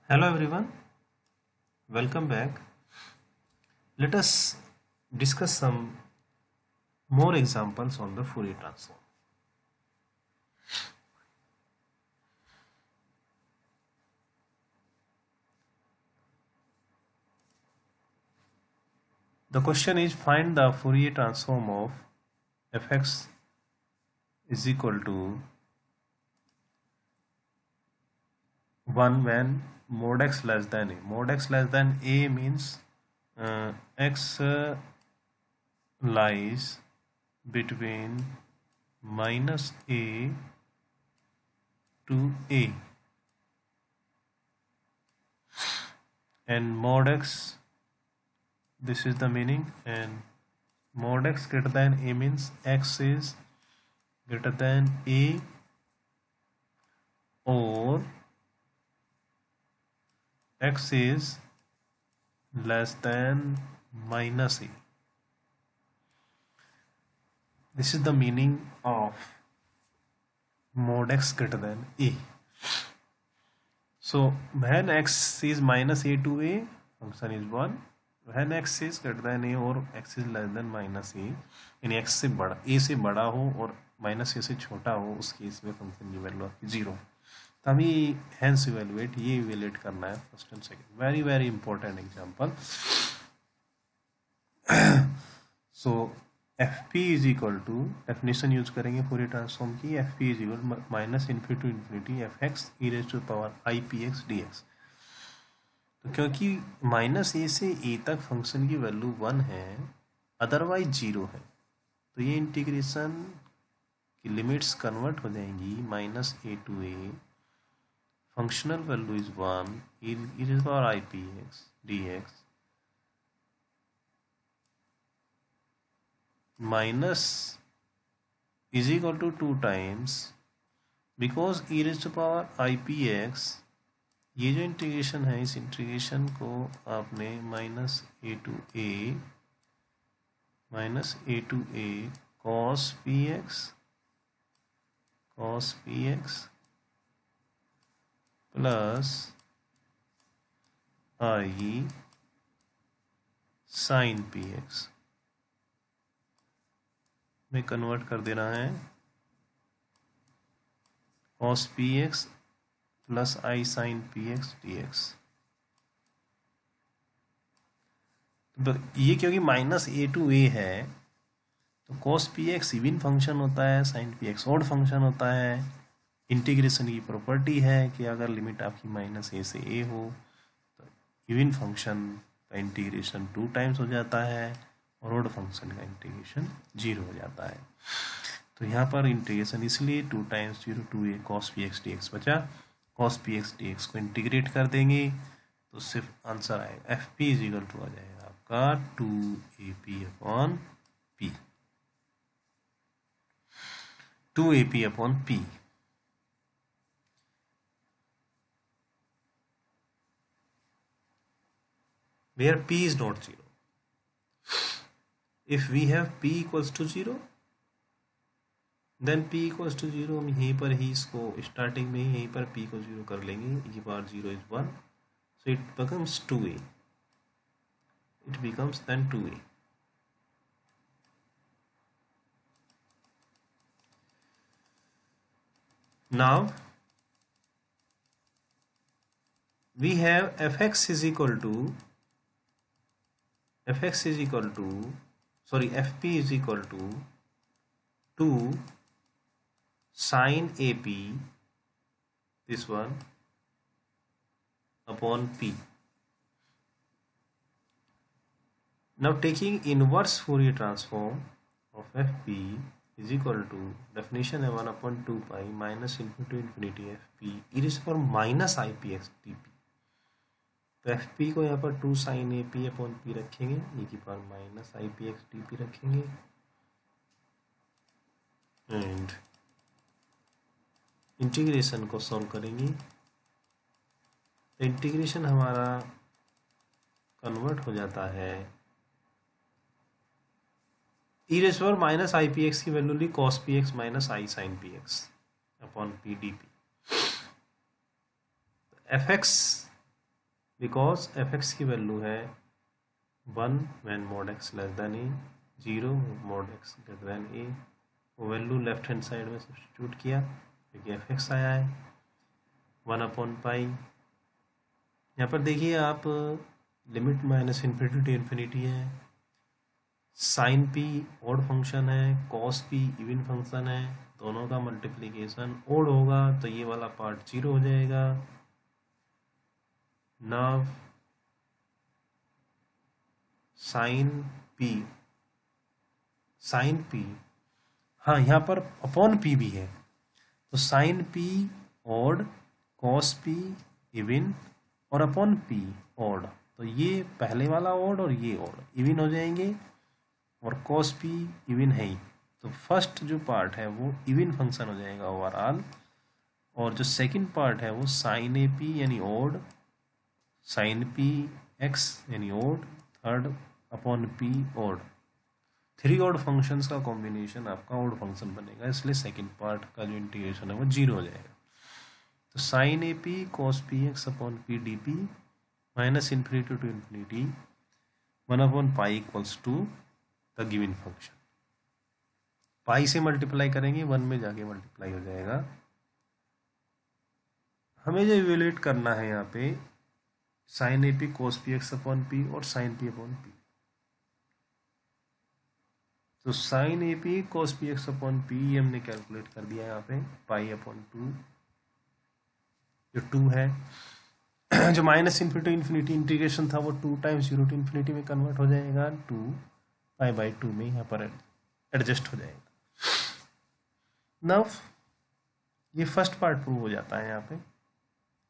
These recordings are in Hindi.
Hello everyone, welcome back. Let us discuss some more examples on the Fourier transform. The question is find the Fourier transform of fx is equal to 1 when mod x less than a. Mod x less than a means x lies between minus a to a, and mod x, this is the meaning, and mod x greater than a means x is greater than a or x is less than minus a. This is the meaning of mod x greater than a. So when x is minus a to a, function is 1. when x is greater than a और x is less than minus a, यानी x से बड़ा, a से बड़ा हो और माइनस ए से छोटा हो, उस केस में फंक्शन की वैल्यू आपकी 0. तो हमें हैंस इवेलुएट, ये इवेलुएट करना है first and second. Very very important example. So f p is equal to, definition use करेंगे फूरियर ट्रांसफॉर्म की. F p is equal minus infinity to infinity f x e raise to power i p x d x. तो क्योंकि माइनस ए से ए तक फंक्शन की वैल्यू 1 है, अदरवाइज 0 है, तो ये इंटीग्रेशन की लिमिट्स कन्वर्ट हो जाएंगी minus a to a. Functional value is 1 e raise to power i p x d x minus is equal to 2 times, because e raised to power ipx, ये जो इंटीग्रेशन है, इस इंटीग्रेशन को आपने minus a to a cos p x plus i sine p x में कन्वर्ट कर देना है. cos p x plus i sine p x d x. तो ये क्योंकि माइनस ए टू ए है, तो cos p x even function होता है, sine p x odd function होता है. इंटीग्रेशन की प्रॉपर्टी है कि अगर लिमिट आपकी माइनस ए से ए हो तो इवन फंक्शन का इंटीग्रेशन 2 टाइम्स हो जाता है और ऑड फंक्शन का इंटीग्रेशन 0 हो जाता है. तो यहाँ पर इंटीग्रेशन इसलिए 2 times 0 to a cos p x d x बचा. Cos p x d x को इंटीग्रेट कर देंगे तो सिर्फ आंसर आएगा F p is equal to आ जाएगा आपका 2 a p upon p. 2 a p upon p. where p is not 0. if we have p equals to 0, then p equals to 0, हम यहीं पर ही इसको स्टार्टिंग में ही यहीं पर p को 0 कर लेंगे. ये बार 0 is 1, so it becomes 2a. it becomes then 2a. now we have fx is equal to fp is equal to 2 sin ap, this one, upon p. now taking inverse Fourier transform of fp is equal to, definition है 1 upon 2 pi minus infinity to infinity fp e raised to power minus ipx dp. तो एफ पी को यहाँ पर 2 sine a p upon p रखेंगे, ई की power minus i p x d p रखेंगे, एंड इंटीग्रेशन को सॉल्व करेंगे. तो इंटीग्रेशन हमारा कन्वर्ट हो जाता है, e raise power minus i p x की वैल्यू ली cos p x minus i sine p x upon p d p. F x because F x की वैल्यू है 1 when mod x less than a, 0 mode x greater than ए। वो वैल्यू लेफ्ट हैंड साइड में सब्स्टिट्यूट किया क्योंकि एफ एक्स आया है 1/पाई। यहाँ पर देखिए आप limit minus infinity to infinity है, साइन पी ऑड फंक्शन है, कॉस पी इवन फंक्शन है, दोनों का मल्टीप्लिकेशन ऑड होगा तो ये वाला पार्ट 0 हो जाएगा। नाउ साइन पी, हाँ यहाँ पर अपॉन पी भी है, तो sine p odd, cos p even और अपॉन पी ऑड, तो ये पहले वाला ऑड और ये ऑड इवन हो जाएंगे, और कॉस पी इवन है ही, तो फर्स्ट जो पार्ट है वो इवन फंक्शन हो जाएगा ओवरऑल, और जो सेकंड पार्ट है वो साइन ए पी यानी ऑड, साइन पी एक्स यानी odd, third upon p odd, 3 odd functions का कॉम्बिनेशन आपका ऑड फंक्शन बनेगा, इसलिए सेकंड पार्ट का जो इंटीग्रेशन है वो 0 हो जाएगा। तो sine a p cos p x upon p d p minus infinity to infinity 1/पाई equals to the given function. Pi से मल्टीप्लाई करेंगे 1 में जाके मल्टीप्लाई हो जाएगा। हमें जो इवेल्युएट करना है यहाँ पे sine a p cos p x upon p और साइन पी अपॉन पी, तो sine a p cos p x upon p हमने कैलकुलेट कर दिया यहाँ पे पाई अपॉन 2, जो 2 है जो माइनस इन्फिनिटी इंटीग्रेशन था वो 2 टाइम्स 0 टू इन्फिनिटी में कन्वर्ट हो जाएगा, 2 में यहाँ पर एडजस्ट हो जाएगा। नाउ ये फर्स्ट पार्ट प्रूव हो जाता है यहाँ पे,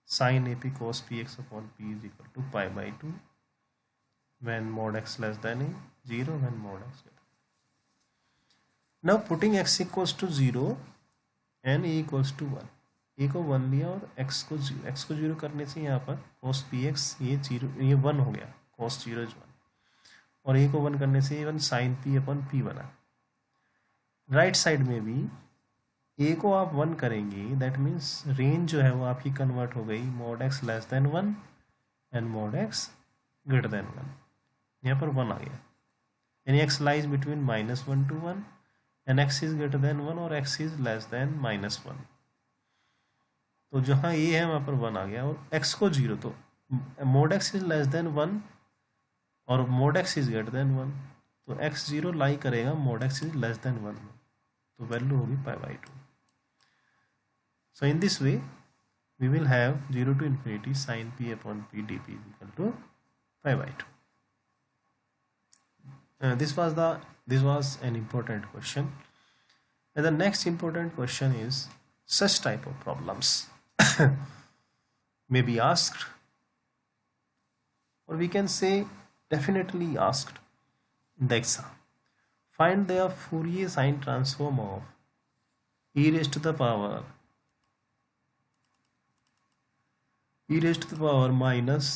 sine a p cos p x upon p is equal to π/2 when mod x less than a, 0 when mod x greater. Now putting x equals to 0 and a equals to 1, a को 1 लिया और x को 0 करने से यहाँ पर cos px ये 0 ये 1 हो गया, cos 0 इज 1, और ए को 1 करने से ये 1 sin p अपॉन p बना। राइट साइड में भी ए को आप 1 करेंगे, दैट मीन्स रेंज जो है वो आपकी कन्वर्ट हो गई mode x less than 1 and mode x greater than 1, यहाँ पर 1 आ गया, यानी x lies between -1 to 1 and x is greater than 1 और x इज लेस देन -1, तो जहाँ a है वहाँ पर 1 आ गया, और x को 0, तो mod x is less than 1 और mod x is greater than 1, तो x 0 लाई करेगा mod x is less than 1 में, तो वैल्यू होगी π/2। So in this way we will have 0 to infinity sin p upon p dp is equal to π/2. This was an important question. And the next important question is, such type of problems may be asked, or we can say definitely asked in the exam. Find the Fourier sine transform of e raised to the power minus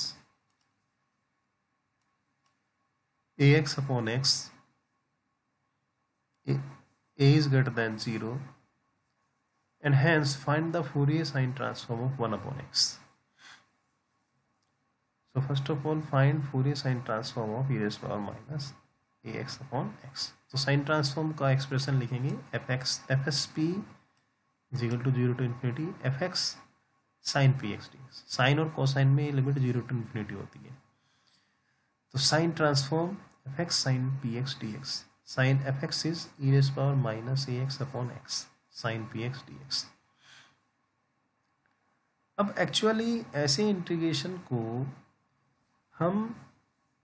ax upon x, a is greater than 0, and hence find the Fourier sine transform of 1/x. So first of all find Fourier sine transform of e raised to power minus ax upon x. तो साइन ट्रांसफॉर्म का एक्सप्रेशन लिखेंगे fsp is equal to 0 to infinity fx sin px dx। Sine और कोसाइन में लिमिट 0 to infinity होती है, तो sine transform fx sin px dx, sin fx is e raised to power minus ax upon x sin px dx। अब एक्चुअली ऐसे इंटीग्रेशन को हम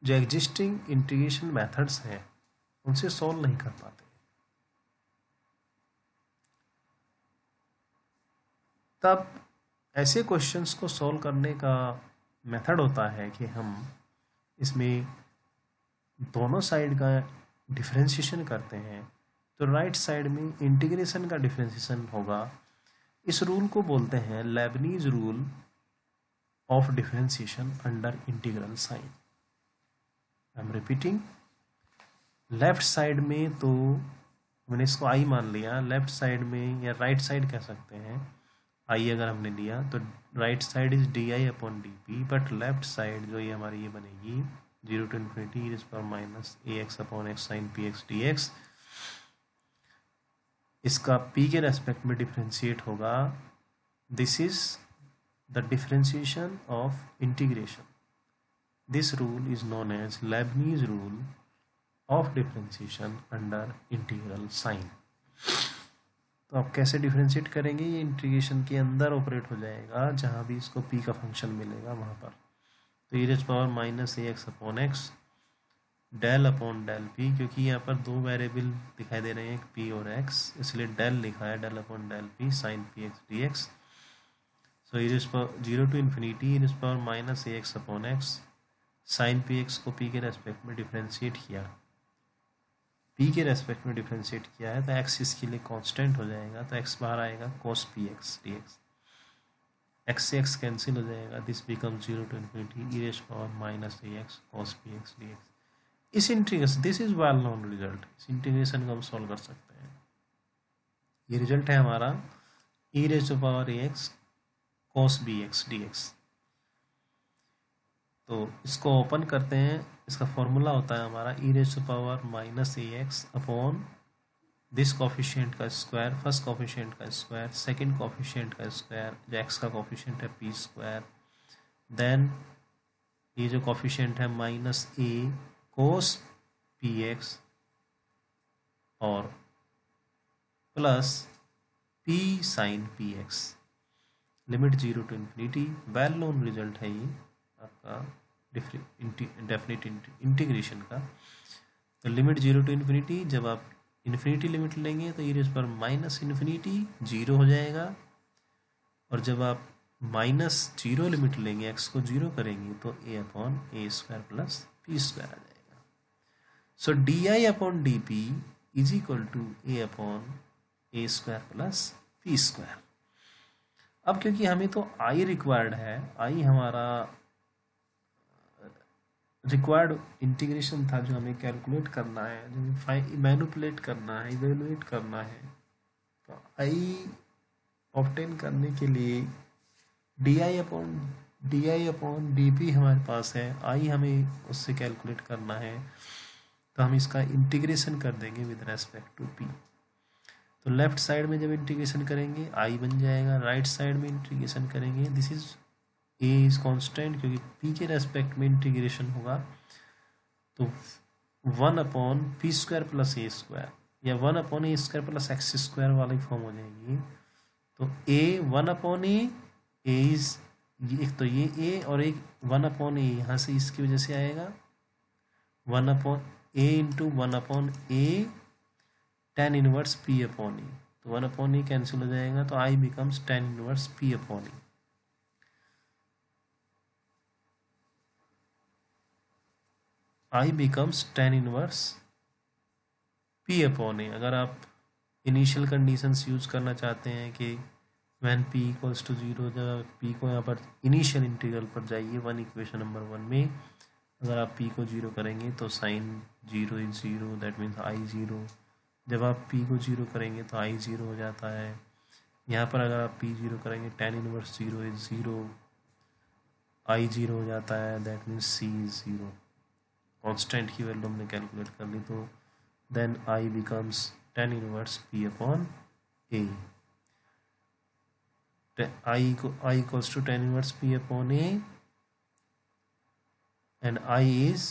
जो एग्जिस्टिंग इंटीग्रेशन मेथड्स हैं उनसे सॉल्व नहीं कर पाते, तब ऐसे क्वेश्चंस को सॉल्व करने का मेथड होता है कि हम इसमें दोनों साइड का डिफरेंशिएशन करते हैं, तो राइट साइड में इंटीग्रेशन का डिफरेंशिएशन होगा। इस रूल को बोलते हैं Leibniz rule of differentiation under integral sign. I am repeating, left side में तो मैंने इसको आई मान लिया, लेफ्ट साइड में या राइट साइड कह सकते हैं, आई अगर हमने लिया तो right side is d i upon d p, but left side जो ये हमारी ये बनेगी 0 to इन्फिनिटी इज पर minus a x upon x sine p x d x. इसका p के रेस्पेक्ट में डिफ्रेंशिएट होगा। This is the differentiation of integration. This rule is known as Leibniz rule of differentiation under integral sign. तो आप कैसे डिफ्रेंशिएट करेंगे, ये इंटीग्रेशन के अंदर ऑपरेट हो जाएगा, जहाँ भी इसको p का फंक्शन मिलेगा वहाँ पर। तो e raise power minus a x upon x del upon del p, क्योंकि यहाँ पर दो वेरिएबल दिखाई दे रहे हैं, एक p और x, इसलिए डेल लिखा है, del upon del p sine p x d x. So e raise power 0 to infinity e raise power minus a x upon x, sine p x को p के रेस्पेक्ट में डिफ्रेंशिएट किया, p के रेस्पेक्ट में डिफ्रेंशिएट किया है, तो x इसके लिए कांस्टेंट हो जाएगा, तो x बाहर आएगा cos p x d x, x से x कैंसिल हो जाएगा, this become 0 to infinity e raise power minus a x cos p x d x. इस integration, this is well known result, इस इंटीग्रेशन को हम सॉल्व कर सकते हैं। ये रिजल्ट है हमारा e raise to power a x cos b x d x. तो इसको ओपन करते हैं, इसका फॉर्मूला होता है हमारा e raise to power minus a x upon this coefficient का स्क्वायर, फर्स्ट कोफिशिएंट का स्क्वायर, सेकंड कोफिशिएंट का स्क्वायर, जो x का कोफिशिएंट है p स्क्वायर, देन ये जो कोफिशिएंट है minus a cos p x और plus p sine p x, limit 0 to infinity. Well known result है ये आपका डेफिनेट इंटीग्रेशन का। तो लिमिट 0 to इन्फिनिटी, जब आप इन्फिनिटी लिमिट लेंगे तो e पर माइनस इन्फिनिटी 0 हो जाएगा, और जब आप माइनस 0 लिमिट लेंगे, x को 0 करेंगे, तो a upon a square plus p square आ जाएगा। So d i upon d p is equal to a upon a square plus p square. अब क्योंकि हमें तो i रिक्वायर्ड है, i हमारा रिक्वायर्ड इंटीग्रेशन था जो हमें कैलकुलेट करना है, जो हमें मैनिपुलेट करना है, इवेलुएट करना है, तो i ऑब्टेन करने के लिए D i upon d P हमारे पास है, i हमें उससे कैलकुलेट करना है, तो हम इसका इंटीग्रेशन कर देंगे विद रेस्पेक्ट टू p। तो लेफ्ट साइड में जब इंटीग्रेशन करेंगे i बन जाएगा, राइट साइड में इंटीग्रेशन करेंगे, this is a is constant, क्योंकि p के रेस्पेक्ट में इंटीग्रेशन होगा, तो 1 अपॉन पी स्क्वायर प्लस ए स्क्वायर, या 1 upon a square plus x square वाली फॉर्म हो जाएगी। तो a 1 अपॉन ए इज, एक तो ये a और एक 1 अपॉन ए, यहाँ से इसकी वजह से आएगा 1 upon a into 1 upon a tan inverse p upon a, तो 1 अपॉन ए कैंसिल हो जाएगा, तो i becomes tan inverse p upon a. i becomes tan inverse p upon a. अगर आप इनिशियल कंडीशंस यूज करना चाहते हैं कि व्हेन p इक्वल्स टू 0, जब p को यहाँ पर इनिशियल इंटीग्रल पर जाइए, इक्वेशन नंबर 1 में अगर आप p को 0 करेंगे तो sine 0 is 0, that means i 0। जब आप p को 0 करेंगे तो i 0 हो जाता है। यहाँ पर अगर आप p 0 करेंगे, tan इनवर्स 0 इज 0, i 0 हो जाता है, that means c is 0। Constant की वैल्यू हमने कैलकुलेट कर ली, तो then i becomes tan inverse p upon a। i equals to tan inverse p upon a, and i is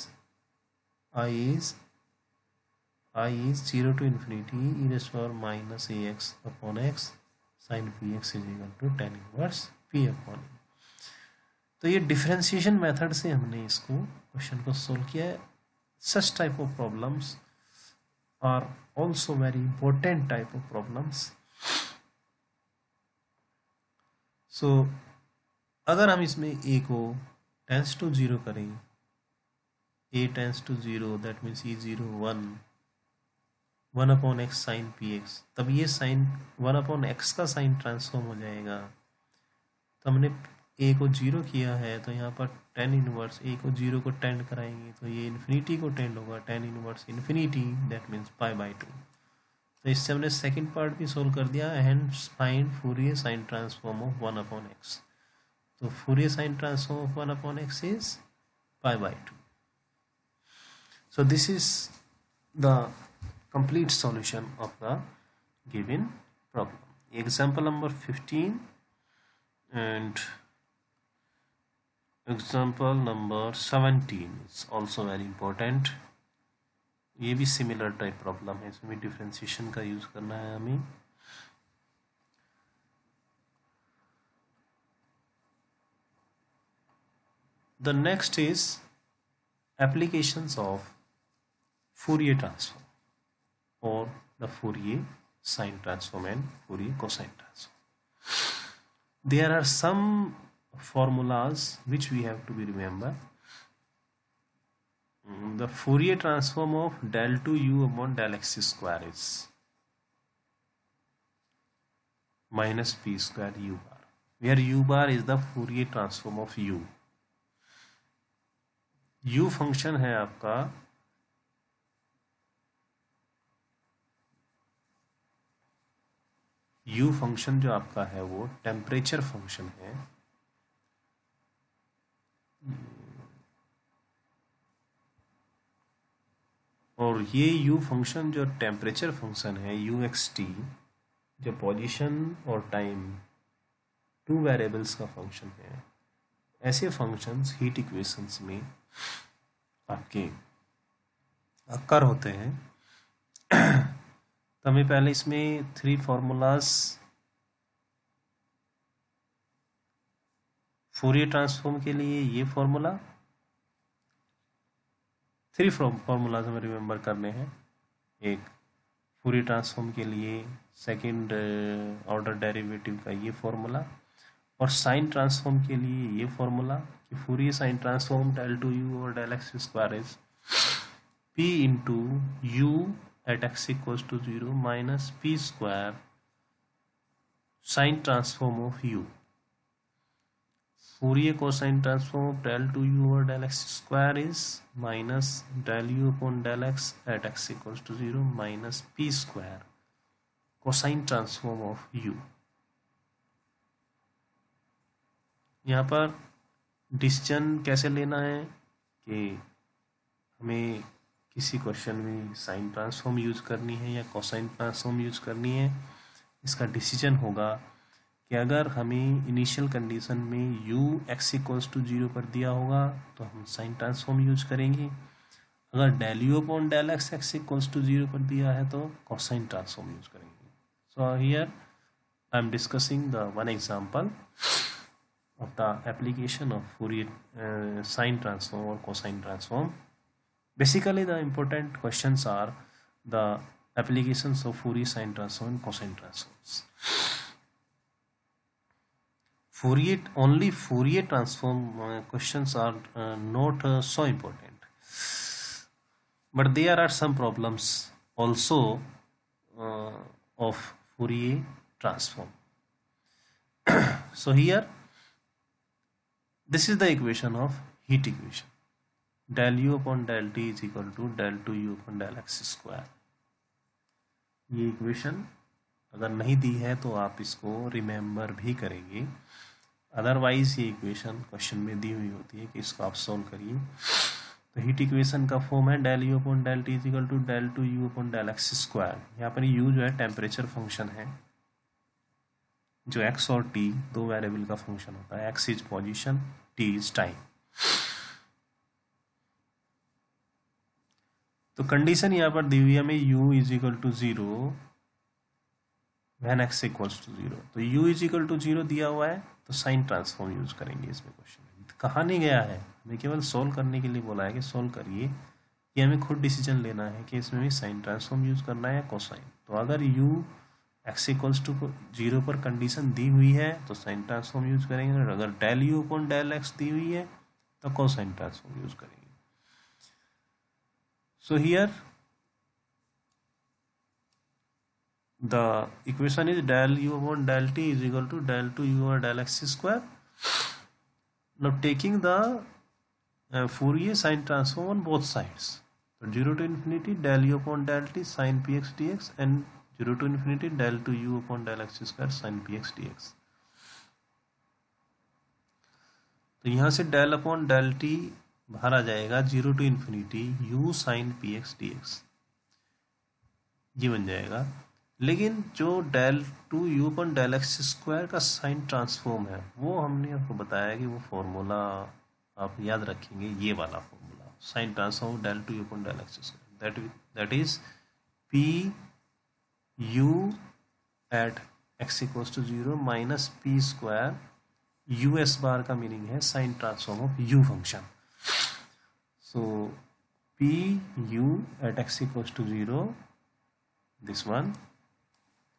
0 to infinity e raised to power minus ax upon x sin px is equal to tan inverse p upon a। तो ये डिफरेंशिएशन मेथड से हमने इसको क्वेश्चन को सोल्व किया है। Such type of problems are also very important type of problems. So अगर हम इसमें a को टेंस टू 0 करें, a tends to 0, that means e 0 1 upon x sine p x, तब ये साइन 1 अपॉन एक्स का साइन ट्रांसफॉर्म हो जाएगा। तो हमने a को 0 किया है, तो यहाँ पर tan इनवर्स a को 0 को टेंड कराएंगे, तो ये इन्फिनिटी को टेंड होगा, tan inverse infinity, that means pi by 2। तो इससे हमने सेकंड पार्ट भी सोल्व कर दिया, and find Fourier sine transform of 1/x। तो Fourier sine transform of 1/x is π/2। So this is the complete solution of the given problem. Example number 15 and example number 17 is also very important. ये भी सिमिलर टाइप प्रॉब्लम है, इसमें डिफरेंशिएशन का यूज करना है हमें। The next is applications of Fourier transform or the Fourier sine transform and Fourier cosine transform. There are some formulas which we have to be remember. The Fourier transform of del 2u upon del x square is minus p square u bar, where u bar is the Fourier transform of u. u function है आपका u फंक्शन जो आपका है वो टेम्परेचर फंक्शन है। और ये u फंक्शन जो टेम्परेचर फंक्शन है uxt, जो पोजीशन और टाइम टू वेरिएबल्स का फंक्शन है, ऐसे फंक्शंस हीट इक्वेशंस में आपके अक्कर होते हैं। तो हमें पहले इसमें 3 फॉर्मूलाज फूरियर ट्रांसफॉर्म के लिए, ये फॉर्मूला 3 फॉर्मूलाज हमें रिमेंबर करने हैं। एक फूरियर ट्रांसफॉर्म के लिए सेकंड ऑर्डर डेरिवेटिव का ये फॉर्मूला, और साइन ट्रांसफॉर्म के लिए ये फॉर्मूला कि Fourier sine transform del 2u और del x square is p into u at x equals to 0 minus p square sine transform of u. Fourier cosine transform of del 2u over del x square is minus del u upon del x at x equals to 0 minus p square cosine transform of u. यहाँ पर डिसीजन कैसे लेना है कि हमें किसी क्वेश्चन में साइन ट्रांसफॉर्म यूज करनी है या कोसाइन ट्रांसफॉर्म यूज करनी है। इसका डिसीजन होगा कि अगर हमें इनिशियल कंडीशन में u x इक्वल्स टू 0 पर दिया होगा तो हम साइन ट्रांसफॉर्म यूज करेंगे। अगर del u upon del x x equals to 0 पर दिया है तो कोसाइन ट्रांसफॉर्म यूज करेंगे। So here I am discussing the one example of the application of Fourier sine transform or cosine transform. Basically the important questions are the applications of Fourier sine transform and cosine transforms. Only Fourier transform questions are not so important, but there are some problems also of Fourier transform. So here this is the equation of heat equation, del u upon del t is equal to del 2u upon del x square. ये इक्वेशन अगर नहीं दी है तो आप इसको रिमेंबर भी करेंगे, अदरवाइज ये इक्वेशन क्वेश्चन में दी हुई होती है कि इसको आप सोल्व करिए। तो हीट इक्वेशन का फॉर्म है del u upon del t is equal to del 2u upon del x square. यहाँ पर u जो है टेम्परेचर फंक्शन है, जो x और t दो वेरिएबल का फंक्शन होता है। x is position, t is time. तो कंडीशन यहाँ पर दी हुई है हमें u is equal to 0 when x equals to 0। तो u इज इक्वल टू 0 दिया हुआ है तो साइन ट्रांसफॉर्म यूज करेंगे इसमें। क्वेश्चन कहाँ नहीं गया है, हमें केवल सोल्व करने के लिए बोला है कि सोल्व करिए। ये हमें खुद डिसीजन लेना है कि इसमें भी साइन ट्रांसफॉर्म यूज करना है या कोसाइन। तो अगर u x इक्वल्स टू 0 पर कंडीशन दी हुई है तो साइन ट्रांसफॉर्म यूज करेंगे, और अगर del u upon del x दी हुई है तो कोसाइन ट्रांसफॉर्म यूज करेंगे। So here the equation is del u upon del t is equal to del 2u और del x square. Now taking the Fourier sine transform on both sides, तो 0 to infinity del u upon del t sin px dx and 0 to infinity del to u upon del x square sin px dx। तो यहाँ से del अपॉन del t बाहर आ जाएगा 0 to infinity u sin px dx, ये बन जाएगा। लेकिन जो del two u upon del x square का साइन ट्रांसफॉर्म है वो हमने आपको बताया कि वो फॉर्मूला आप याद रखेंगे, ये वाला formula sine transform del two u upon del x square, that is p u at x equals to 0 minus p square u s bar का मीनिंग है sine transform of u function. So p u at x equals to 0, this one,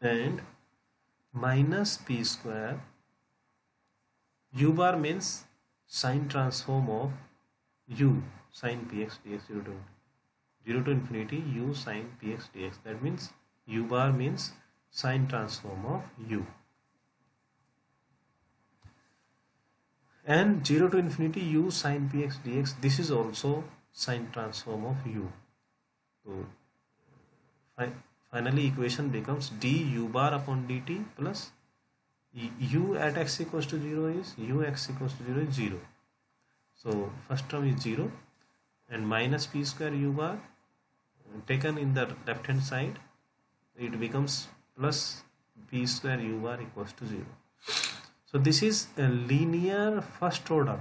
and minus p square u bar means sine transform of u sin px dx 0 to infinity u sin px dx, that means u bar means sine transform of u, and 0 to infinity u sin px dx, this is also sine transform of u. So finally equation becomes du bar upon dt plus u at x equals to 0 is u x equals to 0 is 0. So first term is 0 and minus p square u bar taken in the left hand side, it becomes plus p square u bar equals to 0. So this is a linear first order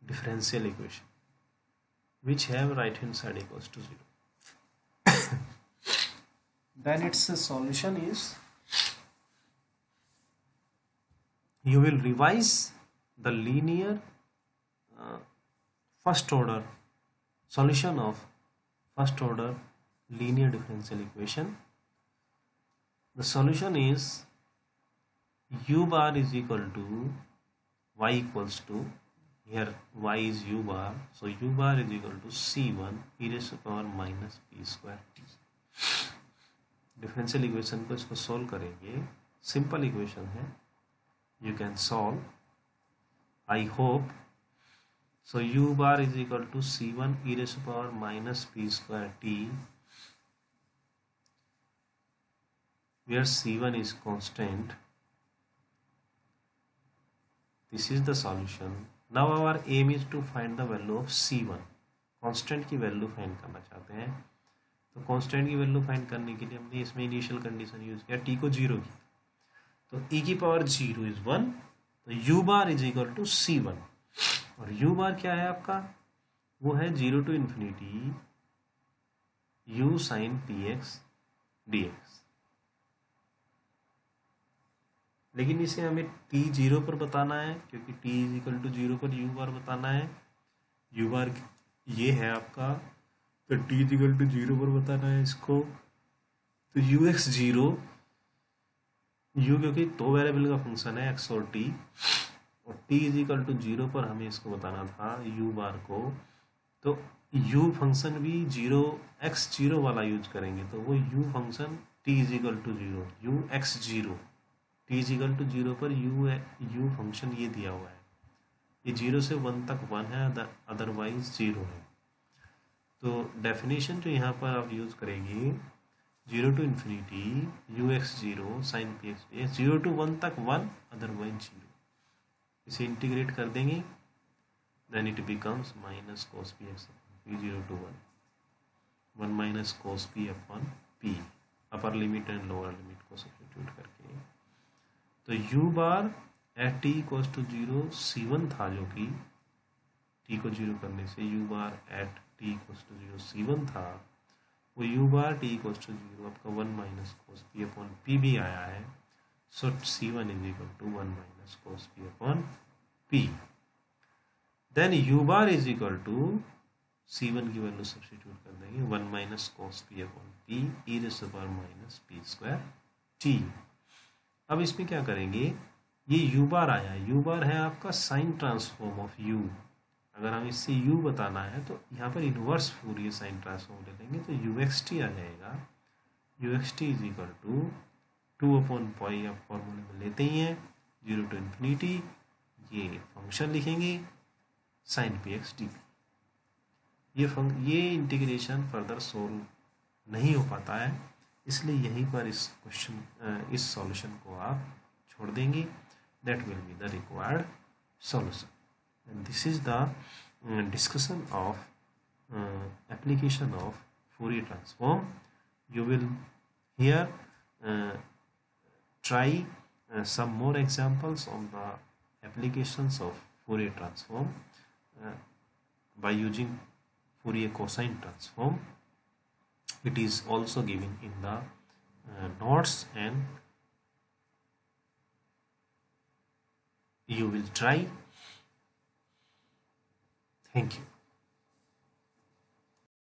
differential equation which have right hand side equals to 0. Then its solution is, you will revise the linear first order solution of first order linear differential equation. The solution is u bar is equal to y equals to, here y is u bar, so u bar is equal to c1 e raised to power minus p square t. Differential equation को इसको सॉल्व करेंगे, सिंपल इक्वेशन है, you can solve, I hope. So u bar is equal to c1 e raised to power minus p square t, where c1 is constant. This is the solution. Now our aim is to find the value of c1. Constant की वैल्यू फाइंड करना चाहते हैं, तो कांस्टेंट की वैल्यू फाइंड करने के लिए हमने इसमें इनिशियल कंडीशन यूज किया, t को 0 की, तो e की पावर 0 इज 1, तो u bar is equal to c1, और u बार क्या है आपका, वो है 0 to infinity u sine px dx। लेकिन इसे हमें t 0 पर बताना है, क्योंकि t इज इक्वल टू 0 पर u बार बताना है, u बार ये है आपका, तो t इज इक्वल टू 0 पर बताना है इसको, तो ux 0, u क्योंकि दो वेरिएबल का फंक्शन है x और t, और t इज इक्वल टू 0 पर हमें इसको बताना था u बार को, तो u फंक्शन भी 0 x 0 वाला यूज करेंगे, तो वो u function t is equal to 0 u x 0, t is equal to 0 पर u फंक्शन ये दिया हुआ है, ये 0 से 1 तक 1 है, अदरवाइज 0 है। तो डेफिनेशन जो यहाँ पर आप यूज करेंगे, 0 to infinity ux 0 sine p x, 0 to 1 तक 1 अदरवाइज 0, इसे इंटीग्रेट कर देंगे, then it becomes minus cos p x p 0 to 1 minus cos p upon p, upper limit and lower limit को सब्स्टिट्यूट करके, तो u bar at t equals to 0 c1 था, जो कि t को 0 करने से u bar at t equals to 0 c1 था, वो u bar t equals to 0 आपका 1 minus cos p upon p भी आया है, so c1 is equal to 1 minus cos p upon p, then u bar is equal to c1 की वैल्यू सब्स्टिट्यूट कर देंगे, 1 minus cos p upon p e raise to power minus p square t। अब इसमें क्या करेंगे, ये u बार आया, u बार है आपका साइन ट्रांसफॉर्म ऑफ u, अगर हम इससे u बताना है तो यहाँ पर इनवर्स फूरियर साइन ट्रांसफॉर्म ले लेंगे, तो uxt आ जाएगा, uxt is equal to 2 upon pi, आप फॉर्मूले में लेते ही हैं, 0 टू इन्फिनिटी, ये फंक्शन लिखेंगे साइन px dt, ये इंटीग्रेशन फर्दर सोल्व नहीं हो पाता है, इसलिए यहीं पर इस क्वेश्चन इस सॉल्यूशन को आप छोड़ देंगे. That will be the required solution. And this is the discussion of application of Fourier transform. You will here try some more examples on the applications of Fourier transform by using Fourier cosine transform. It is also given in the notes, and you will try. Thank you.